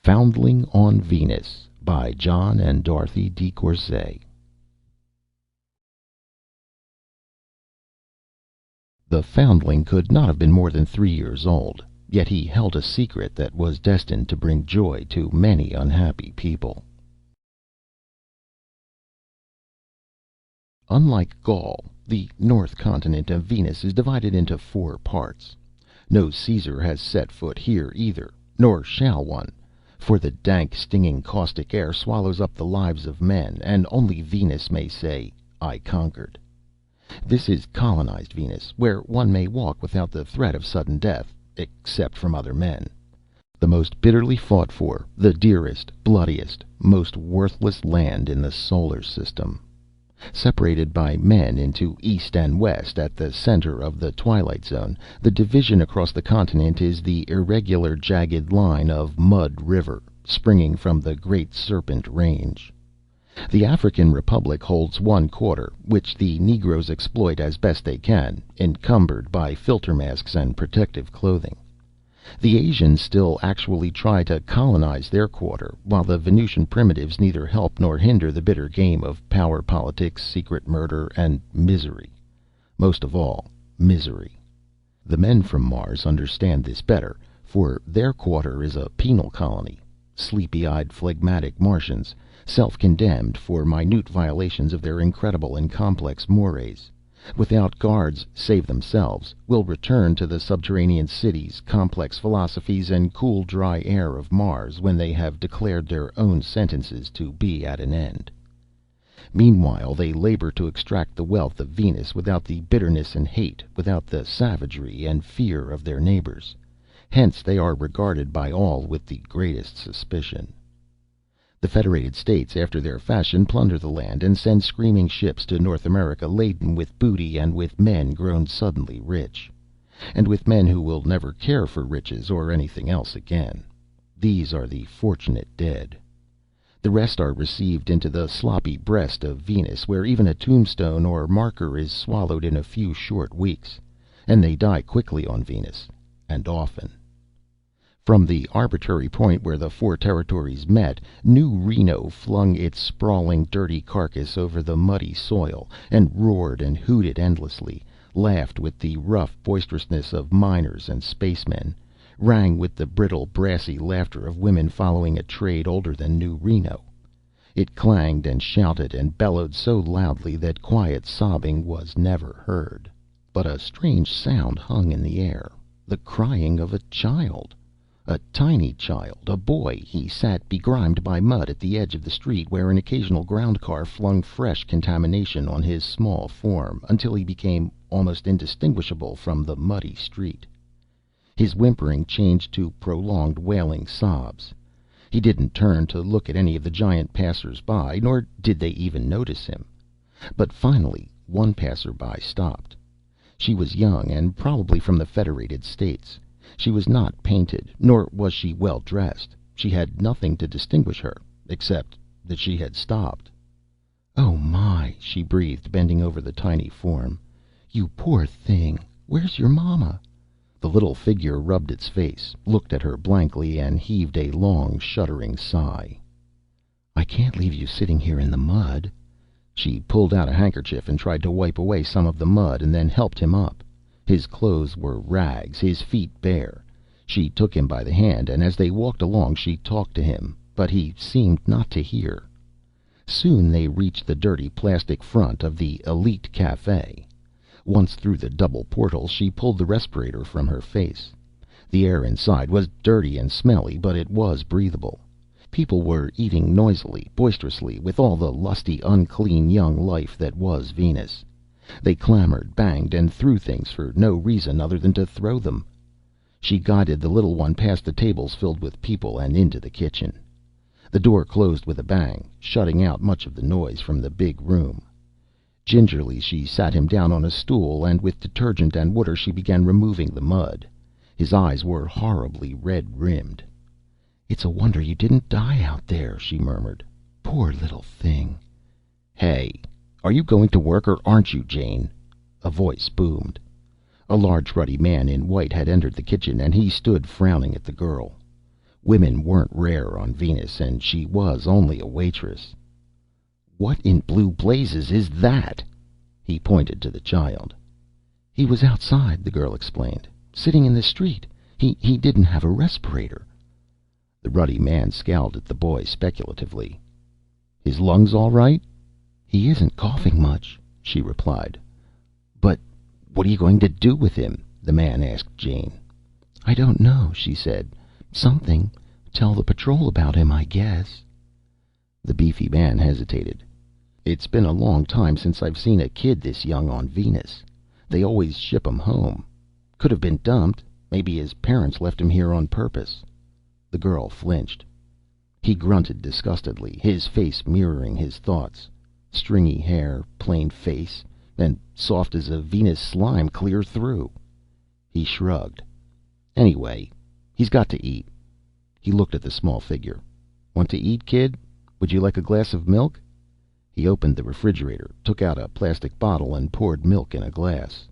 Foundling on Venus by John and Dorothy De Courcy. The foundling could not have been more than 3 years old, yet he held a secret that was destined to bring joy to many unhappy people. Unlike Gaul, the north continent of Venus is divided into 4 parts. No Caesar has set foot here either, nor shall one, for the dank, stinging, caustic air swallows up the lives of men, and only Venus may say, "I conquered." This is colonized Venus, where one may walk without the threat of sudden death, except from other men. The most bitterly fought for, the dearest, bloodiest, most worthless land in the solar system. Separated by men into east and west at the center of the twilight zone, the division across the continent is the irregular, jagged line of Mud River, springing from the Great Serpent Range. The African Republic holds 1/4, which the Negroes exploit as best they can, encumbered by filter masks and protective clothing. The Asians still actually try to colonize their quarter, while the Venusian primitives neither help nor hinder the bitter game of power politics, secret murder, and misery. Most of all, misery. The men from Mars understand this better, for their quarter is a penal colony. Sleepy-eyed, phlegmatic Martians, self-condemned for minute violations of their incredible and complex mores, without guards save themselves, will return to the subterranean cities, complex philosophies, and cool, dry air of Mars when they have declared their own sentences to be at an end. Meanwhile, they labor to extract the wealth of Venus without the bitterness and hate, without the savagery and fear of their neighbors. Hence they are regarded by all with the greatest suspicion. The Federated States, after their fashion, plunder the land and send screaming ships to North America laden with booty and with men grown suddenly rich, and with men who will never care for riches or anything else again. These are the fortunate dead. The rest are received into the sloppy breast of Venus, where even a tombstone or marker is swallowed in a few short weeks, and they die quickly on Venus, and often. From the arbitrary point where the 4 territories met, New Reno flung its sprawling, dirty carcass over the muddy soil, and roared and hooted endlessly, laughed with the rough boisterousness of miners and spacemen, rang with the brittle, brassy laughter of women following a trade older than New Reno. It clanged and shouted and bellowed so loudly that quiet sobbing was never heard. But a strange sound hung in the air, the crying of a child. A tiny child, a boy. He sat begrimed by mud at the edge of the street, where an occasional ground car flung fresh contamination on his small form, until he became almost indistinguishable from the muddy street. His whimpering changed to prolonged wailing sobs. He didn't turn to look at any of the giant passers-by, nor did they even notice him. But finally one passer-by stopped. She was young, and probably from the Federated States. She was not painted, nor was she well dressed. She had nothing to distinguish her, except that she had stopped. "Oh my," she breathed, bending over the tiny form. "You poor thing. Where's your mama?" The little figure rubbed its face, looked at her blankly, and heaved a long, shuddering sigh. "I can't leave you sitting here in the mud." She pulled out a handkerchief and tried to wipe away some of the mud, and then helped him up. His clothes were rags, his feet bare. She took him by the hand, and as they walked along she talked to him, but he seemed not to hear. Soon they reached the dirty plastic front of the Elite Cafe. Once through the double portals, she pulled the respirator from her face. The air inside was dirty and smelly, but it was breathable. People were eating noisily, boisterously, with all the lusty, unclean young life that was Venus. They clamored, banged, and threw things for no reason other than to throw them. She guided the little one past the tables filled with people and into the kitchen. The door closed with a bang, shutting out much of the noise from the big room. Gingerly she sat him down on a stool, and with detergent and water she began removing the mud. His eyes were horribly red-rimmed. "It's a wonder you didn't die out there," she murmured. "Poor little thing." "Hey! Are you going to work, or aren't you, Jane?" a voice boomed. A large ruddy man in white had entered the kitchen, and he stood frowning at the girl. Women weren't rare on Venus, and she was only a waitress. "What in blue blazes is that?" He pointed to the child. "He was outside," the girl explained. "Sitting in the street. He didn't have a respirator." The ruddy man scowled at the boy speculatively. "His lungs all right?" "He isn't coughing much," she replied. "But what are you going to do with him?" the man asked Jane. "I don't know," she said. "Something. Tell the patrol about him, I guess." The beefy man hesitated. "It's been a long time since I've seen a kid this young on Venus. They always ship 'em home. Could have been dumped. Maybe his parents left him here on purpose." The girl flinched. He grunted disgustedly, his face mirroring his thoughts. Stringy hair, plain face, and soft as a Venus slime clear through. He shrugged. "Anyway, he's got to eat." He looked at the small figure. "Want to eat, kid? Would you like a glass of milk?" He opened the refrigerator, took out a plastic bottle, and poured milk in a glass.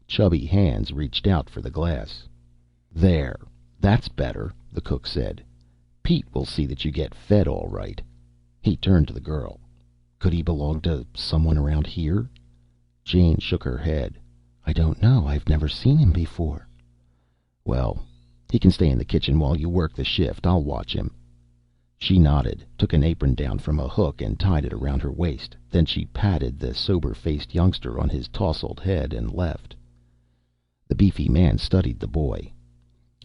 Chubby hands reached out for the glass. "There, that's better," the cook said. "Pete will see that you get fed all right." He turned to the girl. "Could he belong to someone around here?" Jane shook her head. "I don't know. I've never seen him before." "Well, he can stay in the kitchen while you work the shift. I'll watch him." She nodded, took an apron down from a hook and tied it around her waist. Then she patted the sober-faced youngster on his tousled head and left. The beefy man studied the boy.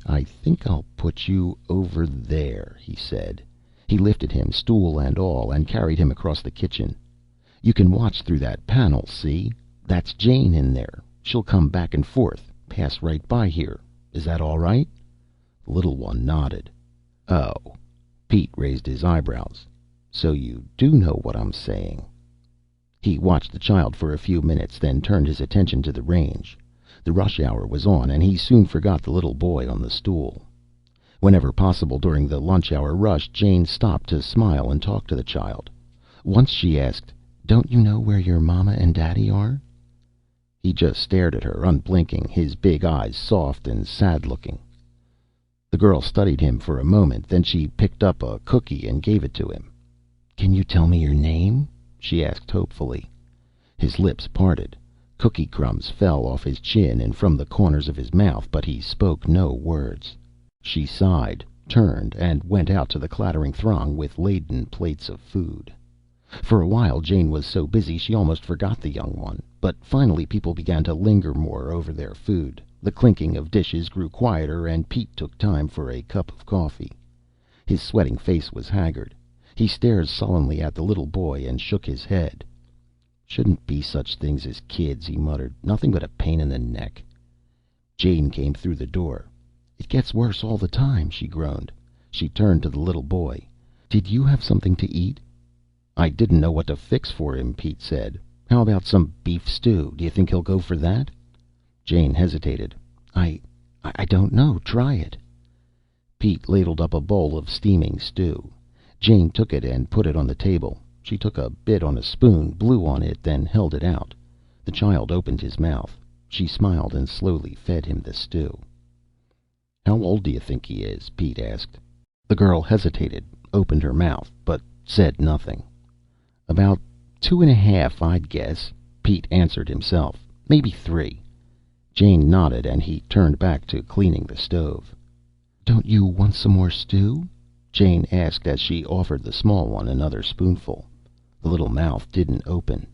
"I think I'll put you over there," he said. He lifted him, stool and all, and carried him across the kitchen. "You can watch through that panel, see? That's Jane in there. She'll come back and forth, pass right by here. Is that all right?" The little one nodded. "Oh." Pete raised his eyebrows. "So you do know what I'm saying." He watched the child for a few minutes, then turned his attention to the range. The rush hour was on, and he soon forgot the little boy on the stool. Whenever possible during the lunch hour rush, Jane stopped to smile and talk to the child. Once she asked, "Don't you know where your mama and daddy are?" He just stared at her, unblinking, his big eyes soft and sad-looking. The girl studied him for a moment, then she picked up a cookie and gave it to him. "Can you tell me your name?" she asked hopefully. His lips parted. Cookie crumbs fell off his chin and from the corners of his mouth, but he spoke no words. She sighed, turned, and went out to the clattering throng with laden plates of food. For a while Jane was so busy she almost forgot the young one, but finally people began to linger more over their food. The clinking of dishes grew quieter, and Pete took time for a cup of coffee. His sweating face was haggard. He stared sullenly at the little boy and shook his head. "Shouldn't be such things as kids," he muttered. "Nothing but a pain in the neck." Jane came through the door. "It gets worse all the time," she groaned. She turned to the little boy. "Did you have something to eat?" "I didn't know what to fix for him," Pete said. "How about some beef stew? Do you think he'll go for that?" Jane hesitated. I don't know. Try it." Pete ladled up a bowl of steaming stew. Jane took it and put it on the table. She took a bit on a spoon, blew on it, then held it out. The child opened his mouth. She smiled and slowly fed him the stew. "How old do you think he is?" Pete asked. The girl hesitated, opened her mouth, but said nothing. "About 2.5, I'd guess," Pete answered himself. "Maybe 3." Jane nodded, and he turned back to cleaning the stove. "Don't you want some more stew?" Jane asked as she offered the small one another spoonful. The little mouth didn't open.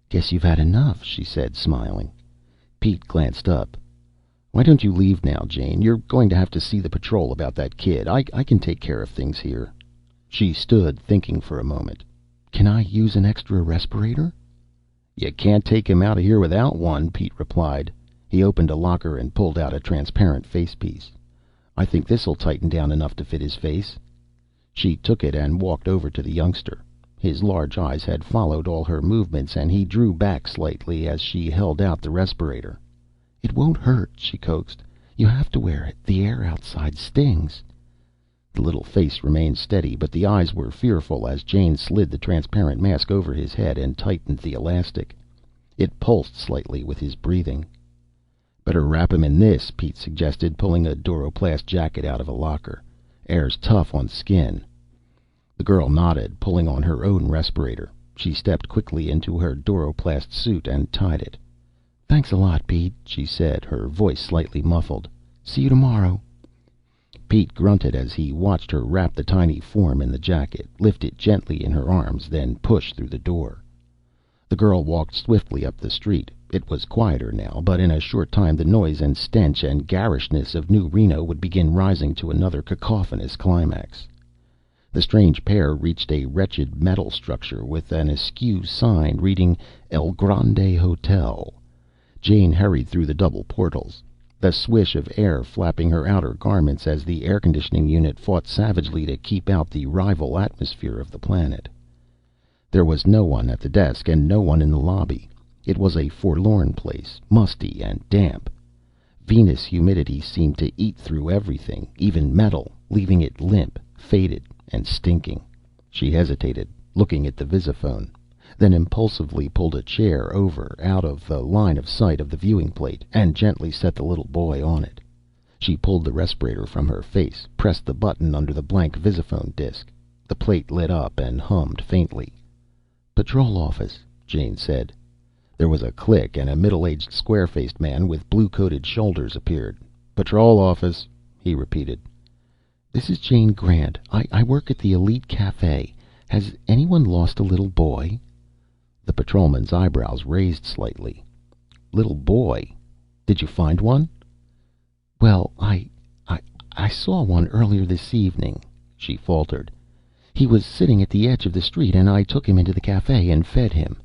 "Guess you've had enough," she said, smiling. Pete glanced up. "Why don't you leave now, Jane? You're going to have to see the patrol about that kid. I can take care of things here." She stood, thinking for a moment. "Can I use an extra respirator?" "You can't take him out of here without one," Pete replied. He opened a locker and pulled out a transparent facepiece. "I think this'll tighten down enough to fit his face." She took it and walked over to the youngster. His large eyes had followed all her movements, and he drew back slightly as she held out the respirator. "It won't hurt," she coaxed. "You have to wear it. The air outside stings." The little face remained steady, but the eyes were fearful as Jane slid the transparent mask over his head and tightened the elastic. It pulsed slightly with his breathing. "Better wrap him in this," Pete suggested, pulling a Doroplast jacket out of a locker. Air's tough on skin." The girl nodded, pulling on her own respirator. She stepped quickly into her Doroplast suit and tied it. "Thanks a lot, Pete," she said, her voice slightly muffled. "See you tomorrow." Pete grunted as he watched her wrap the tiny form in the jacket, lift it gently in her arms, then push through the door. The girl walked swiftly up the street. It was quieter now, but in a short time the noise and stench and garishness of New Reno would begin rising to another cacophonous climax. The strange pair reached a wretched metal structure with an askew sign reading El Grande Hotel. Jane hurried through the double portals, the swish of air flapping her outer garments as the air conditioning unit fought savagely to keep out the rival atmosphere of the planet. There was no one at the desk and no one in the lobby. It was a forlorn place, musty and damp. Venus humidity seemed to eat through everything, even metal, leaving it limp, faded, and stinking. She hesitated, looking at the visiphone, then impulsively pulled a chair over out of the line of sight of the viewing plate, and gently set the little boy on it. She pulled the respirator from her face, pressed the button under the blank visiphone disc. The plate lit up and hummed faintly. "Patrol office," Jane said. There was a click, and a middle-aged, square-faced man with blue-coated shoulders appeared. "Patrol office," he repeated. "This is Jane Grant. I work at the Elite Cafe. Has anyone lost a little boy?" The patrolman's eyebrows raised slightly. "Little boy? Did you find one?" "Well, I saw one earlier this evening," she faltered. "He was sitting at the edge of the street, and I took him into the cafe and fed him."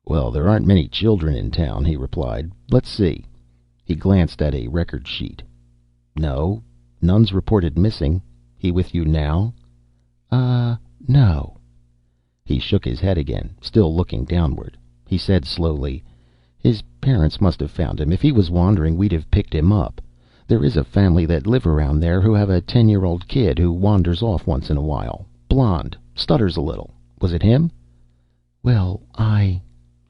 "Well, there aren't many children in town," he replied. "Let's see." He glanced at a record sheet. "No. None's reported missing. He with you now?" No." He shook his head again, still looking downward. He said slowly, "His parents must have found him. If he was wandering, we'd have picked him up. There is a family that live around there who have a 10-year-old kid who wanders off once in a while. Blonde, stutters a little. Was it him?" "Well,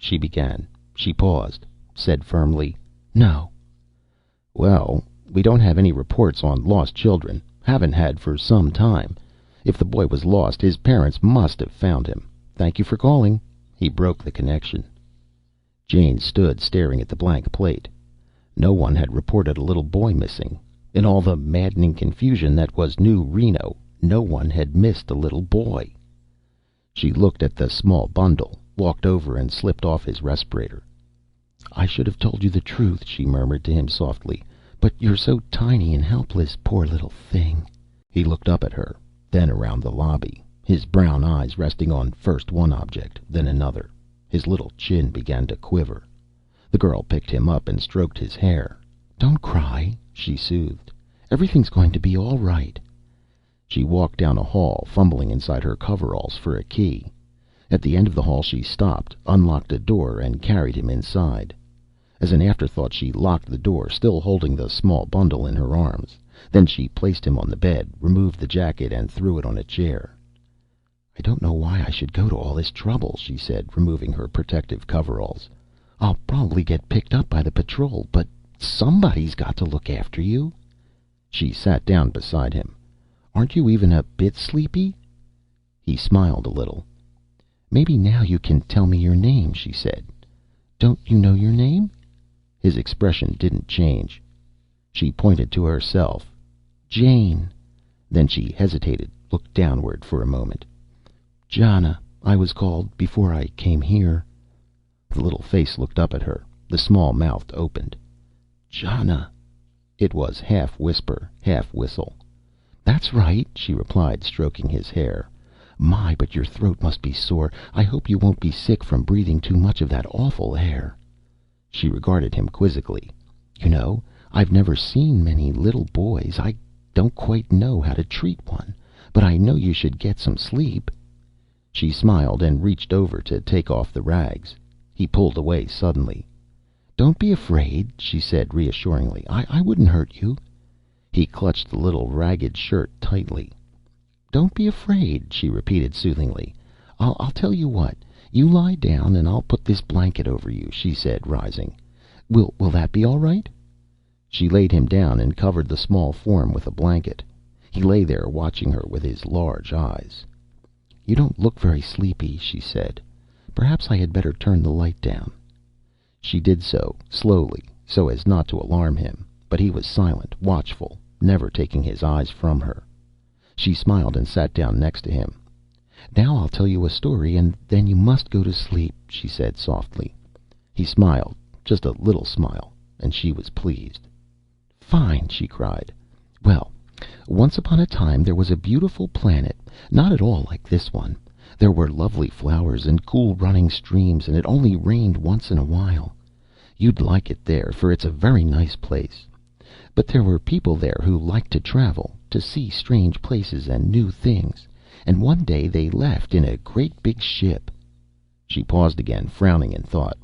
she began. She paused, said firmly, "No." "Well, we don't have any reports on lost children. Haven't had for some time. If the boy was lost, his parents must have found him. Thank you for calling." He broke the connection. Jane stood staring at the blank plate. No one had reported a little boy missing. In all the maddening confusion that was New Reno, no one had missed a little boy. She looked at the small bundle, walked over and slipped off his respirator. "I should have told you the truth," she murmured to him softly. "But you're so tiny and helpless, poor little thing." He looked up at her, then around the lobby, his brown eyes resting on first one object, then another. His little chin began to quiver. The girl picked him up and stroked his hair. "Don't cry," she soothed. "Everything's going to be all right." She walked down a hall, fumbling inside her coveralls for a key. At the end of the hall she stopped, unlocked a door, and carried him inside. As an afterthought she locked the door, still holding the small bundle in her arms. Then she placed him on the bed, removed the jacket, and threw it on a chair. "I don't know why I should go to all this trouble," she said, removing her protective coveralls. "I'll probably get picked up by the patrol, but somebody's got to look after you." She sat down beside him. "Aren't you even a bit sleepy?" He smiled a little. "Maybe now you can tell me your name," she said. "Don't you know your name?" His expression didn't change. She pointed to herself. "Jane." Then she hesitated, looked downward for a moment. "Jana, I was called before I came here." The little face looked up at her. The small mouth opened. "Jana." It was half whisper, half whistle. "That's right," she replied, stroking his hair. "My, but your throat must be sore. I hope you won't be sick from breathing too much of that awful air." She regarded him quizzically. "You know, I've never seen many little boys. I don't quite know how to treat one. But I know you should get some sleep." She smiled and reached over to take off the rags. He pulled away suddenly. "Don't be afraid," she said reassuringly. I wouldn't hurt you." He clutched the little ragged shirt tightly. "Don't be afraid," she repeated soothingly. I'll tell you what. You lie down and I'll put this blanket over you," she said, rising. Will that be all right?" She laid him down and covered the small form with a blanket. He lay there watching her with his large eyes. "You don't look very sleepy," she said. "Perhaps I had better turn the light down." She did so, slowly, so as not to alarm him, but he was silent, watchful, never taking his eyes from her. She smiled and sat down next to him. "Now I'll tell you a story, and then you must go to sleep," she said softly. He smiled, just a little smile, and she was pleased. "Fine!" she cried. "Well, once upon a time there was a beautiful planet, not at all like this one. There were lovely flowers and cool running streams, and it only rained once in a while. You'd like it there, for it's a very nice place. But there were people there who liked to travel, to see strange places and new things, and one day they left in a great big ship." She paused again, frowning in thought.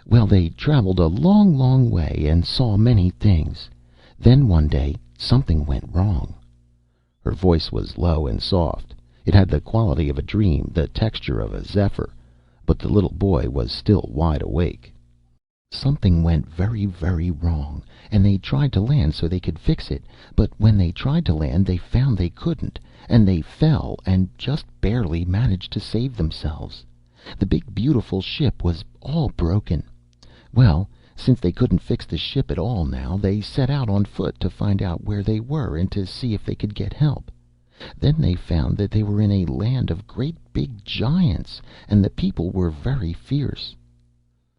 "Well, they traveled a long, long way and saw many things. Then one day something went wrong." Her voice was low and soft. It had the quality of a dream, the texture of a zephyr, but the little boy was still wide awake. "Something went very, very wrong, and they tried to land so they could fix it, but when they tried to land they found they couldn't, and they fell and just barely managed to save themselves. The big beautiful ship was all broken. Well, since they couldn't fix the ship at all now, they set out on foot to find out where they were and to see if they could get help. Then they found that they were in a land of great big giants, and the people were very fierce."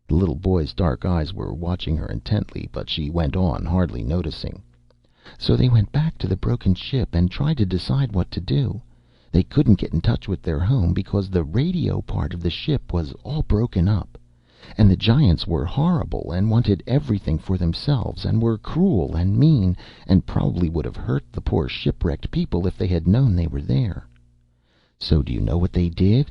The little boy's dark eyes were watching her intently, but she went on, hardly noticing. "So they went back to the broken ship and tried to decide what to do. They couldn't get in touch with their home because the radio part of the ship was all broken up. And the giants were horrible and wanted everything for themselves, and were cruel and mean, and probably would have hurt the poor shipwrecked people if they had known they were there. So do you know what they did?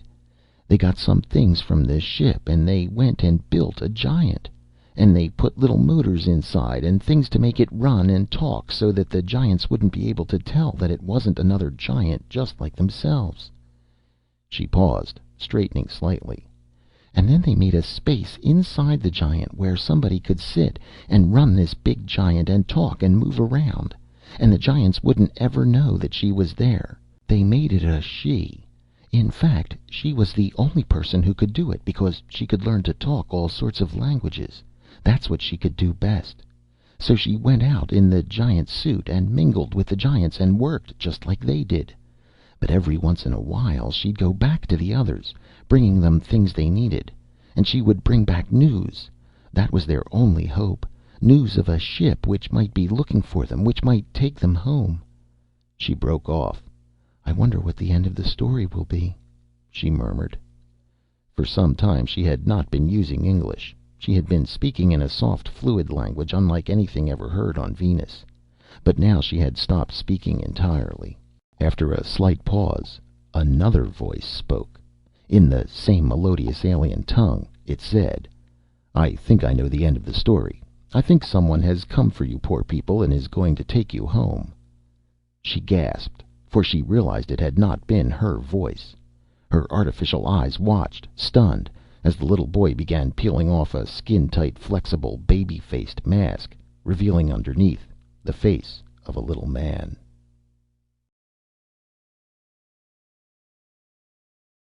They got some things from the ship, and they went and built a giant. And they put little motors inside and things to make it run and talk, so that the giants wouldn't be able to tell that it wasn't another giant just like themselves." She paused, straightening slightly. "And then they made a space inside the giant where somebody could sit and run this big giant and talk and move around, and the giants wouldn't ever know that she was there. They made it a she. In fact, she was the only person who could do it, because she could learn to talk all sorts of languages. That's what she could do best. So she went out in the giant suit and mingled with the giants and worked just like they did. But every once in a while she'd go back to the others, bringing them things they needed. And she would bring back news. That was their only hope. News of a ship which might be looking for them, which might take them home." She broke off. "I wonder what the end of the story will be," she murmured. For some time she had not been using English. She had been speaking in a soft, fluid language unlike anything ever heard on Venus. But now she had stopped speaking entirely. After a slight pause, another voice spoke. In the same melodious alien tongue, it said, "I think I know the end of the story. I think someone has come for you poor people and is going to take you home." She gasped, for she realized it had not been her voice. Her artificial eyes watched, stunned, as the little boy began peeling off a skin-tight, flexible, baby-faced mask, revealing underneath the face of a little man.